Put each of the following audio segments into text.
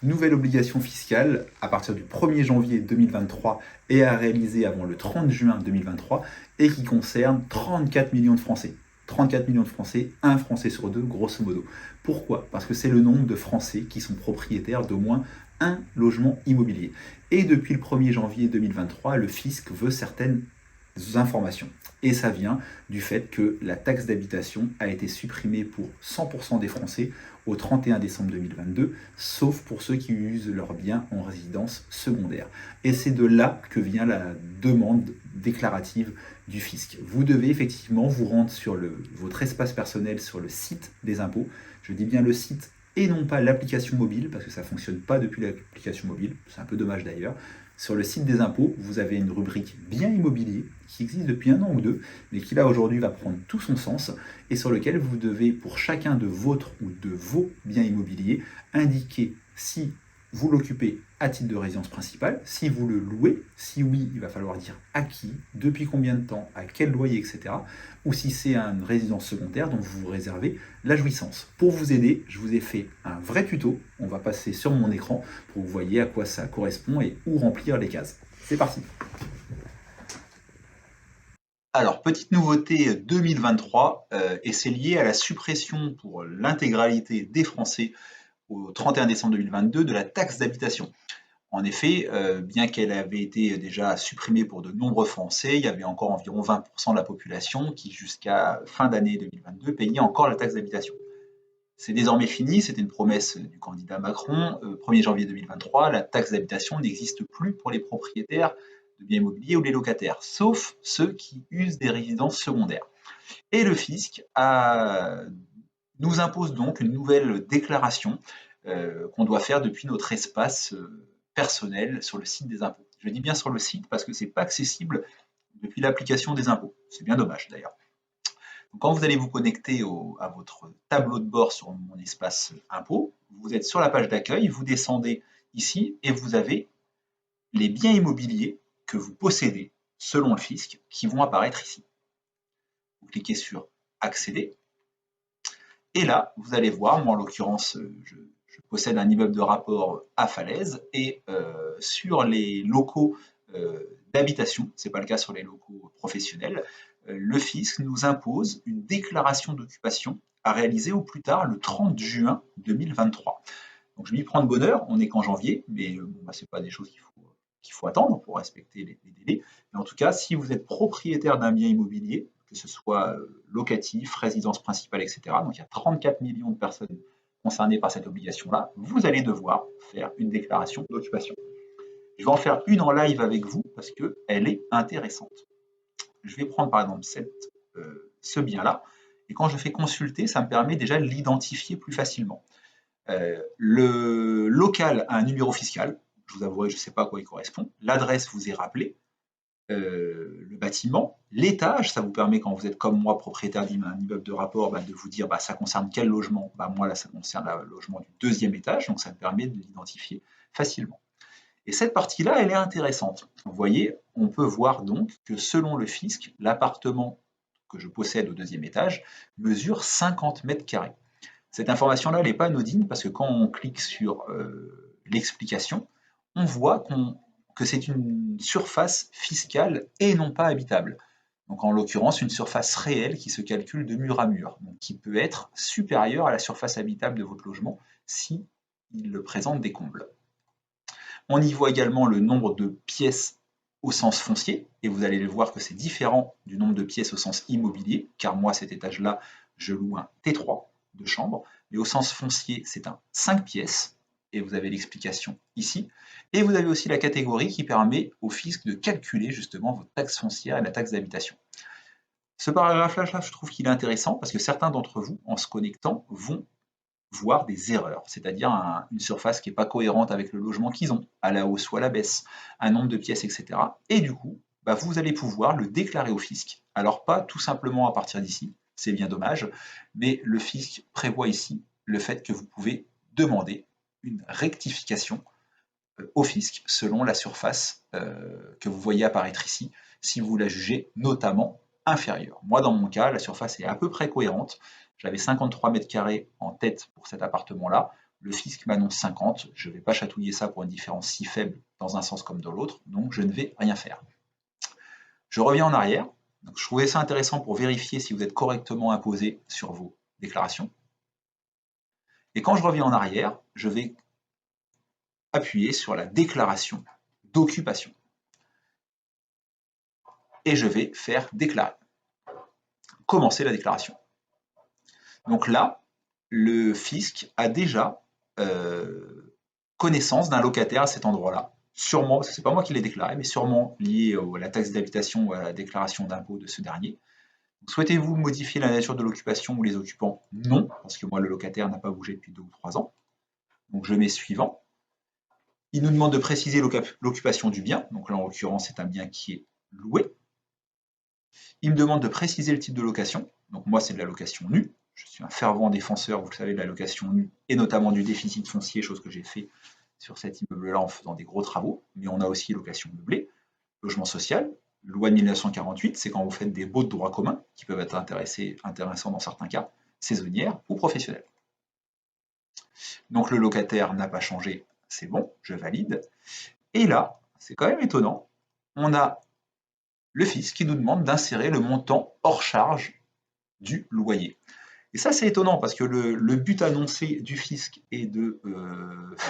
Nouvelle obligation fiscale à partir du 1er janvier 2023 et à réaliser avant le 30 juin 2023 et qui concerne 34 millions de Français. 34 millions de Français, un Français sur deux, grosso modo. Pourquoi? Parce que c'est le nombre de Français qui sont propriétaires d'au moins un logement immobilier. Et depuis le 1er janvier 2023, le fisc veut certaines informations. Et ça vient du fait que la taxe d'habitation a été supprimée pour 100% des Français au 31 décembre 2022, sauf pour ceux qui usent leurs biens en résidence secondaire. Et c'est de là que vient la demande déclarative du fisc. Vous devez effectivement vous rendre sur votre espace personnel sur le site des impôts. Je dis bien le site et non pas l'application mobile, parce que ça ne fonctionne pas depuis l'application mobile, c'est un peu dommage d'ailleurs. Sur le site des impôts, vous avez une rubrique bien immobilier qui existe depuis un an ou deux, mais qui là aujourd'hui va prendre tout son sens et sur lequel vous devez, pour chacun de votre ou de vos biens immobiliers, indiquer si vous l'occupez à titre de résidence principale, si vous le louez, si oui, il va falloir dire à qui, depuis combien de temps, à quel loyer, etc. Ou si c'est une résidence secondaire dont vous vous réservez la jouissance. Pour vous aider, je vous ai fait un vrai tuto, on va passer sur mon écran pour que vous voyez à quoi ça correspond et où remplir les cases. C'est parti. Alors, petite nouveauté 2023, et c'est lié à la suppression pour l'intégralité des Français au 31 décembre 2022 de la taxe d'habitation. En effet, bien qu'elle avait été déjà supprimée pour de nombreux Français, il y avait encore environ 20% de la population qui, jusqu'à fin d'année 2022, payait encore la taxe d'habitation. C'est désormais fini, c'était une promesse du candidat Macron. 1er janvier 2023, la taxe d'habitation n'existe plus pour les propriétaires de biens immobiliers ou les locataires, sauf ceux qui usent des résidences secondaires. Et le fisc nous impose donc une nouvelle déclaration qu'on doit faire depuis notre espace personnel sur le site des impôts. Je dis bien sur le site parce que ce n'est pas accessible depuis l'application des impôts. C'est bien dommage d'ailleurs. Donc, quand vous allez vous connecter à votre tableau de bord sur mon espace impôts, vous êtes sur la page d'accueil, vous descendez ici et vous avez les biens immobiliers que vous possédez selon le fisc qui vont apparaître ici. Vous cliquez sur accéder et là vous allez voir, moi en l'occurrence je possède un immeuble de rapport à Falaise et sur les locaux d'habitation, ce n'est pas le cas sur les locaux professionnels, le fisc nous impose une déclaration d'occupation à réaliser au plus tard le 30 juin 2023. Donc je m'y prends de bonne heure, on n'est qu'en janvier, mais bon, ce n'est pas des choses qu'il faut attendre pour respecter les délais. Mais en tout cas, si vous êtes propriétaire d'un bien immobilier, que ce soit locatif, résidence principale, etc., donc il y a 34 millions de personnes concernées par cette obligation-là, vous allez devoir faire une déclaration d'occupation. Je vais en faire une en live avec vous parce qu'elle est intéressante. Je vais prendre par exemple ce bien-là, et quand je fais consulter, ça me permet déjà de l'identifier plus facilement. Le local a un numéro fiscal, je vous avouerai, je ne sais pas à quoi il correspond. L'adresse vous est rappelée. Le bâtiment, l'étage, ça vous permet, quand vous êtes comme moi propriétaire d'un immeuble de rapport, de vous dire ça concerne quel logement. Moi là, ça concerne le logement du deuxième étage, donc ça me permet de l'identifier facilement. Et cette partie-là, elle est intéressante. Vous voyez, on peut voir donc que selon le fisc, l'appartement que je possède au deuxième étage mesure 50 mètres carrés. Cette information-là, elle n'est pas anodine parce que quand on clique sur l'explication, on voit que c'est une surface fiscale et non pas habitable. Donc en l'occurrence, une surface réelle qui se calcule de mur à mur, donc qui peut être supérieure à la surface habitable de votre logement si il présente des combles. On y voit également le nombre de pièces au sens foncier, et vous allez voir que c'est différent du nombre de pièces au sens immobilier, car moi, cet étage-là, je loue un T3 de chambre, mais au sens foncier, c'est un 5 pièces, et vous avez l'explication ici. Et vous avez aussi la catégorie qui permet au fisc de calculer justement votre taxe foncière et la taxe d'habitation. Ce paragraphe-là, je trouve qu'il est intéressant parce que certains d'entre vous, en se connectant, vont voir des erreurs, c'est-à-dire une surface qui n'est pas cohérente avec le logement qu'ils ont, à la hausse ou à la baisse, un nombre de pièces, etc. Et du coup, vous allez pouvoir le déclarer au fisc. Alors pas tout simplement à partir d'ici, c'est bien dommage, mais le fisc prévoit ici le fait que vous pouvez demander une rectification au fisc selon la surface que vous voyez apparaître ici, si vous la jugez notamment inférieure. Moi, dans mon cas, la surface est à peu près cohérente. J'avais 53 mètres carrés en tête pour cet appartement-là. Le fisc m'annonce 50, je ne vais pas chatouiller ça pour une différence si faible dans un sens comme dans l'autre, donc je ne vais rien faire. Je reviens en arrière. Donc, je trouvais ça intéressant pour vérifier si vous êtes correctement imposé sur vos déclarations. Et quand je reviens en arrière, je vais appuyer sur la déclaration d'occupation. Et je vais faire déclarer. Commencer la déclaration. Donc là, le fisc a déjà connaissance d'un locataire à cet endroit-là. Sûrement, parce que ce n'est pas moi qui l'ai déclaré, mais sûrement lié à la taxe d'habitation ou à la déclaration d'impôt de ce dernier. Souhaitez-vous modifier la nature de l'occupation ou les occupants? Non, parce que moi, le locataire n'a pas bougé depuis 2 ou 3 ans. Donc je mets suivant. Il nous demande de préciser l'occupation du bien. Donc là, en l'occurrence, c'est un bien qui est loué. Il me demande de préciser le type de location. Donc moi, c'est de la location nue. Je suis un fervent défenseur, vous le savez, de la location nue, et notamment du déficit foncier, chose que j'ai fait sur cet immeuble-là en faisant des gros travaux. Mais on a aussi location meublée, logement social. Loi de 1948, c'est quand vous faites des baux de droit commun, qui peuvent être intéressants dans certains cas, saisonnières ou professionnelles. Donc le locataire n'a pas changé, c'est bon, je valide. Et là, c'est quand même étonnant, on a le fisc qui nous demande d'insérer le montant hors charge du loyer. Et ça, c'est étonnant parce que le but annoncé du fisc est de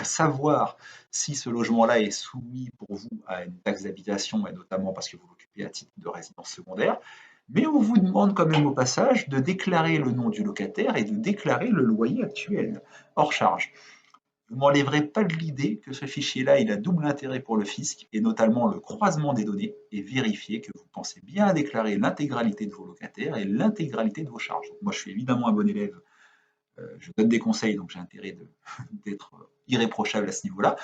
savoir si ce logement-là est soumis pour vous à une taxe d'habitation, et notamment parce que vous l'occupez à titre de résidence secondaire. Mais on vous demande quand même au passage de déclarer le nom du locataire et de déclarer le loyer actuel, hors charge. Vous ne m'enlèverez pas de l'idée que ce fichier-là, il a double intérêt pour le fisc, et notamment le croisement des données, et vérifier que vous pensez bien à déclarer l'intégralité de vos locataires et l'intégralité de vos charges. Donc moi, je suis évidemment un bon élève, je donne des conseils, donc j'ai intérêt d'être irréprochable à ce niveau-là.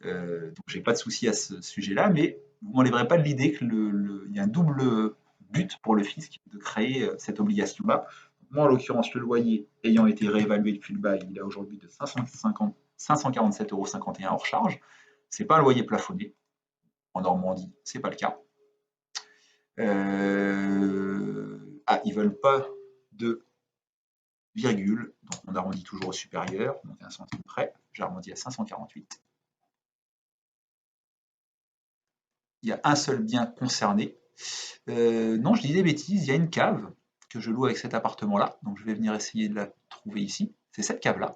Donc j'ai pas de souci à ce sujet-là, mais vous ne m'enlèverez pas de l'idée qu'il y a un double but pour le fisc de créer cette obligation-là. Moi, en l'occurrence, le loyer ayant été réévalué depuis le bail, il est aujourd'hui de 547,51 € hors charge. Ce n'est pas un loyer plafonné. En Normandie, ce n'est pas le cas. Ils ne veulent pas de virgule, donc on arrondit toujours au supérieur, donc 1 centime près. J'arrondis à 548. Il y a un seul bien concerné. Non, je dis des bêtises, il y a une cave que je loue avec cet appartement-là, donc je vais venir essayer de la trouver ici. C'est cette cave-là.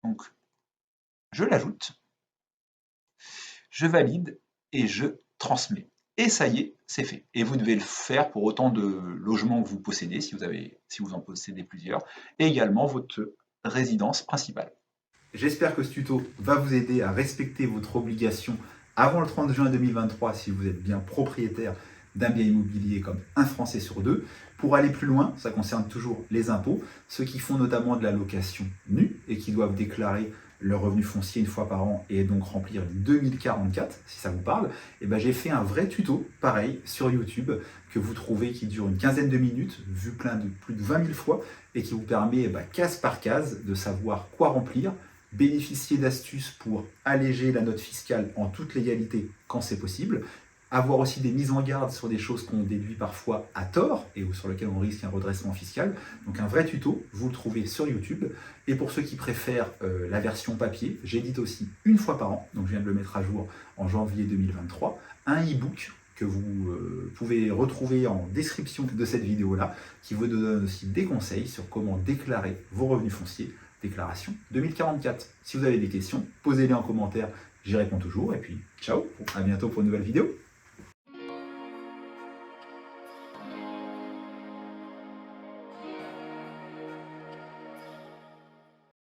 Donc, je l'ajoute, je valide et je transmets. Et ça y est, c'est fait. Et vous devez le faire pour autant de logements que vous possédez, si vous en possédez plusieurs, et également votre résidence principale. J'espère que ce tuto va vous aider à respecter votre obligation avant le 30 juin 2023 si vous êtes bien propriétaire d'un bien immobilier comme un Français sur deux. Pour aller plus loin, ça concerne toujours les impôts, ceux qui font notamment de la location nue et qui doivent déclarer leur revenu foncier une fois par an et donc remplir 2044, si ça vous parle, et ben j'ai fait un vrai tuto, pareil, sur YouTube, que vous trouvez qui dure une quinzaine de minutes, vu plus de 20 000 fois, et qui vous permet, case par case, de savoir quoi remplir, bénéficier d'astuces pour alléger la note fiscale en toute légalité quand c'est possible, avoir aussi des mises en garde sur des choses qu'on déduit parfois à tort et sur lesquelles on risque un redressement fiscal. Donc un vrai tuto, vous le trouvez sur YouTube. Et pour ceux qui préfèrent la version papier, j'édite aussi une fois par an, donc je viens de le mettre à jour en janvier 2023, un e-book que vous pouvez retrouver en description de cette vidéo-là, qui vous donne aussi des conseils sur comment déclarer vos revenus fonciers, déclaration 2044. Si vous avez des questions, posez-les en commentaire, j'y réponds toujours. Et puis, ciao, à bientôt pour une nouvelle vidéo.